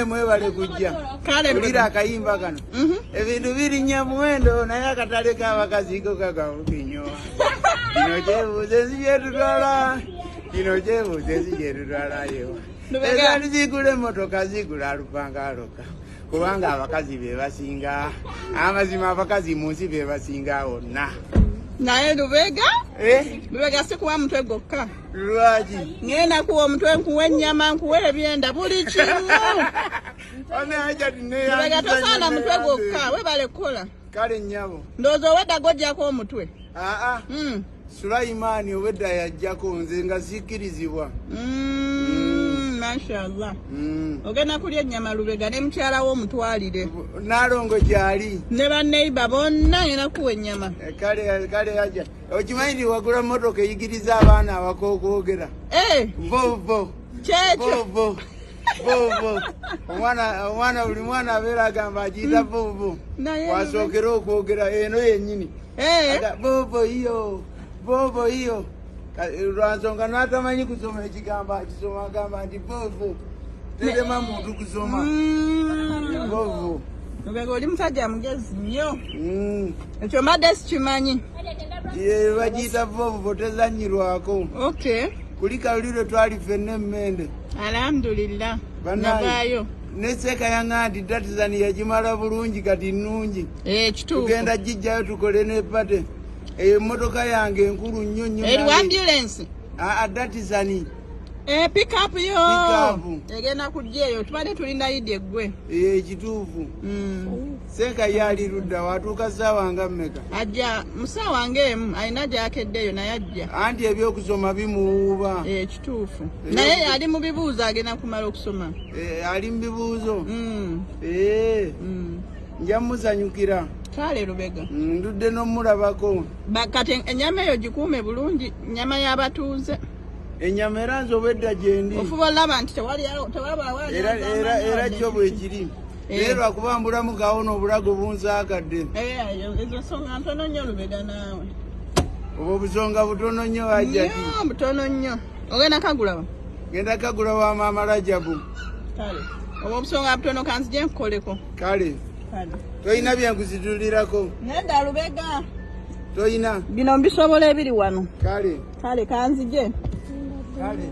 mwebale kujja kulira akayimba kano ebintu birinya muwendo naye akatale k'abakazi ko kakakinyowa kino kyebuuze nzigyetutwala kino kyebuuze nzigyetutwalayo ezali zigula emmotoka zigula alupanga aloka kubanga abakazi be basinga amazima abakazi mu nsi be basinga wonna naye Lubega Lubega si kuwa mutwe gwokka lwaki ngenda kuwa omutwe nkuwa ennyama nkuwa ebyenda buli kimu Lubega tosaana mutwe gwokka webale kukola kale nnyabo ndowooza owedda gojjako omutwe Sulaimaani owedda yajjako nze nga sikkirizibwa mashallah ogenda kulya ennyama Lubega ne mukyala wo omutwalire Nalongo gyali ne banneiba bonna ngenda kuwa ennyama kale yajja okimanyi nti wagula mmotoka eyigiriza abaana abakokwogera vovo kyekyo vovo omwana buli mwana abeera agamba agiyita vovo wasookera okwogera eno yennyini vovo iyo lwansonga n'atamanyi kusoma ekigambo akisoma agamba nti vovo terema muntu kusoma vovo Lubega oli musajja mugezi nnyo ekyo mbadde sikimanyi bagiyita vovo tezanyirwako kuli kaluliro twali ffenna emmende alhamdulillah navaayo neseka yanga nti datizani yagimala bulungi kati nnungi tugenda gijjayo tukole nepate emmotoka yange enkulu nnyo nnyo ambulance datizani pick up yo egenda kujja eyo tubadde tulina yidi eggwe ekituufu senka yali ludda watuuka ssaawa nga mmeka ajja musaawa ng'emu alina gy'akeddeyo naye ajja anti ebyokusoma bimuwuuba ekituufu naye ali mu bibuuzo agenda kumala okusoma ali mu bibuuzo nja musanyukira kale Lubega ndudde n'omulabako kati ennyama eyo gikuume bulungi nnyama y'abatuuze ennyama era nze obwedda gyendi ofuba olaba nti era kyo bwekiri naye lwakuba mbulamu gawona obulago bunsaakadde ezo nsonga ntono nnyo Lubega naawe oba obusonga butono nnyo ajjati butono nnyo ogenda kagulawa genda kagula wa maama Rajabu kale oba obusonga butono kanzije nkukoleko kale toyina byenkuzitulirako nedda Lubega toyina bino mbisobola ebiri wano kale kanzije kale